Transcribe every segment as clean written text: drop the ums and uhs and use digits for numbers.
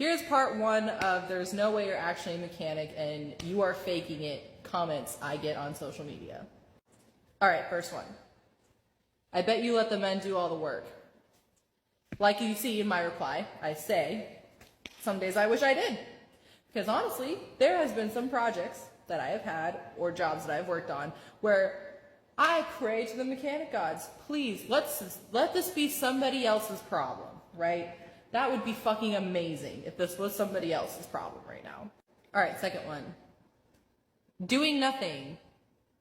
Here's part one of there's no way you're actually a mechanic and you are faking it comments I get on social media. All right, first one. I bet you let the men do all the work. Like you see in my reply, I say, some days I wish I did. Because honestly, there has been some projects that I have had or jobs that I've worked on where I pray to the mechanic gods, please, let this be somebody else's problem, right? That would be fucking amazing if this was somebody else's problem right now. All right, second one. Doing nothing,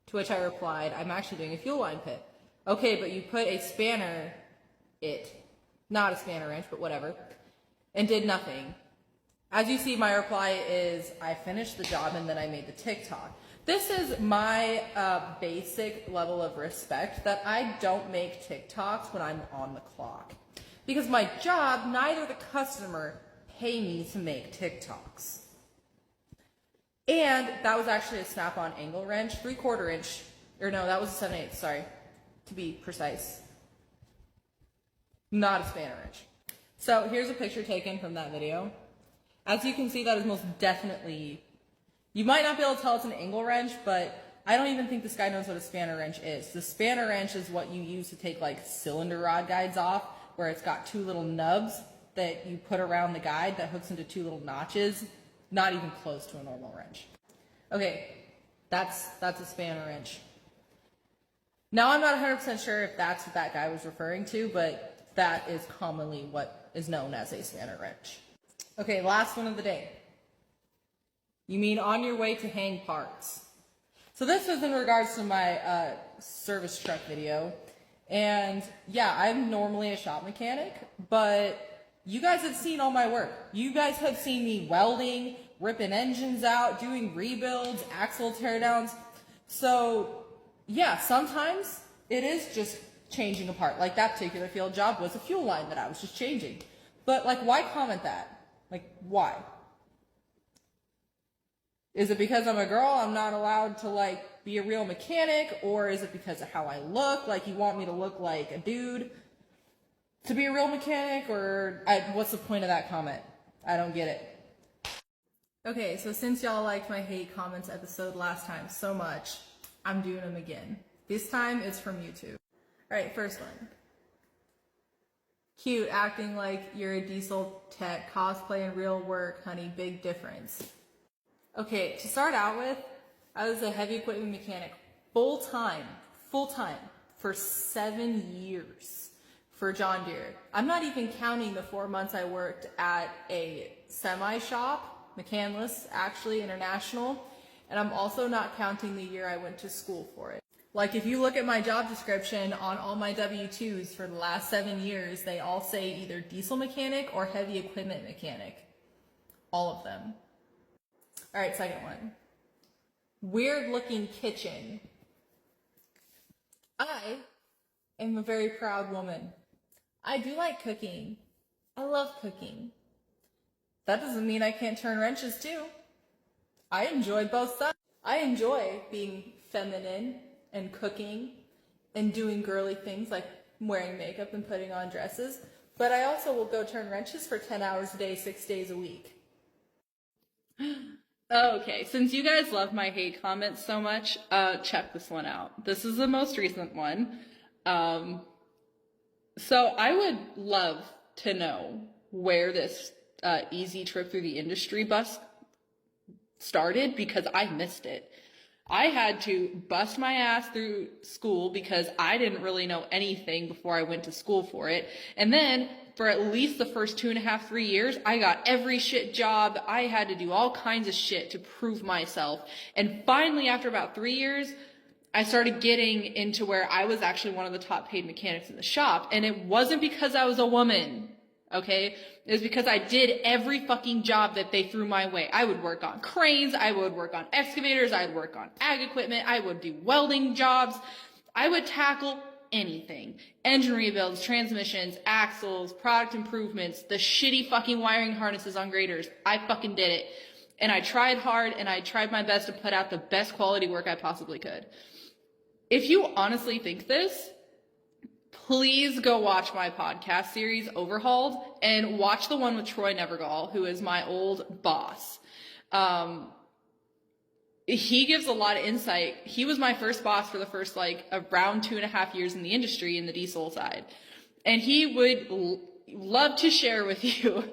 to which I replied, I'm actually doing a fuel line pit. Okay, but you put a spanner, not a spanner wrench, but whatever, and did nothing. As you see, my reply is, I finished the job and then I made the TikTok. This is my basic level of respect that I don't make TikToks when I'm on the clock. Because my job, neither the customer pay me to make TikToks. And that was actually a snap-on angle wrench, 3/4 inch, or no, that was a 7/8, sorry, to be precise. Not a spanner wrench. So here's a picture taken from that video. As you can see, that is most definitely, you might not be able to tell it's an angle wrench, but I don't even think this guy knows what a spanner wrench is. The spanner wrench is what you use to take like cylinder rod guides off, where it's got two little nubs that you put around the guide that hooks into two little notches, not even close to a normal wrench. Okay, that's a spanner wrench. Now I'm not 100% sure if that's what that guy was referring to, but that is commonly what is known as a spanner wrench. Okay, last one of the day. You mean on your way to hang parts. So this was in regards to my service truck video. And yeah, I'm normally a shop mechanic, but you guys have seen all my work. You guys have seen me welding, ripping engines out, doing rebuilds, axle teardowns. So yeah, sometimes it is just changing a part. Like that particular field job was a fuel line that I was just changing. But like, why comment that? Like, why? Is it because I'm a girl, I'm not allowed to like be a real mechanic? Or is it because of how I look? Like you want me to look like a dude to be a real mechanic? Or what's the point of that comment? I don't get it. Okay, so since y'all liked my hate comments episode last time so much, I'm doing them again. This time it's from YouTube. Alright, first one. Cute, acting like you're a diesel tech, cosplay and real work, honey, big difference. Okay, to start out with, I was a heavy equipment mechanic full-time, for 7 years for John Deere. I'm not even counting the 4 months I worked at a semi-shop, McCandless, actually, international, and I'm also not counting the year I went to school for it. Like, if you look at my job description on all my W-2s for the last 7 years, they all say either diesel mechanic or heavy equipment mechanic. All of them. All right, second one. Weird looking kitchen. I am a very proud woman. I do like cooking. I love cooking. That doesn't mean I can't turn wrenches too. I enjoy both sides. I enjoy being feminine and cooking and doing girly things like wearing makeup and putting on dresses, but I also will go turn wrenches for 10 hours a day, 6 days a week. Okay, since you guys love my hate comments so much, check this one out. This is the most recent one. So I would love to know where this easy trip through the industry bus started, because I missed it. I had to bust my ass through school because I didn't really know anything before I went to school for it. And then for at least the first 2.5, 3 years, I got every shit job. I had to do all kinds of shit to prove myself. And finally, after about 3 years, I started getting into where I was actually one of the top paid mechanics in the shop. And it wasn't because I was a woman. Okay? It was because I did every fucking job that they threw my way. I would work on cranes, I would work on excavators, I would work on ag equipment, I would do welding jobs, I would tackle anything. Engine rebuilds, transmissions, axles, product improvements, the shitty fucking wiring harnesses on graders. I fucking did it. And I tried hard and I tried my best to put out the best quality work I possibly could. If you honestly think this, please go watch my podcast series, Overhauled, and watch the one with Troy Nevergall, who is my old boss. He gives a lot of insight. He was my first boss for the first like around 2.5 years in the industry in the diesel side. And he would love to share with you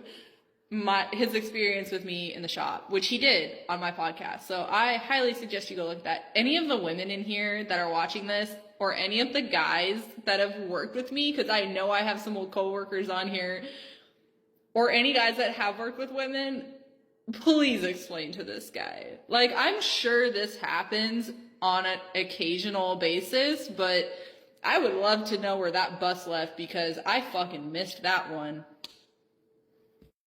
his experience with me in the shop, which he did on my podcast. So I highly suggest you go look at that. Any of the women in here that are watching this, or any of the guys that have worked with me, because I know I have some old coworkers on here, or any guys that have worked with women, please explain to this guy. Like, I'm sure this happens on an occasional basis, but I would love to know where that bus left, because I fucking missed that one.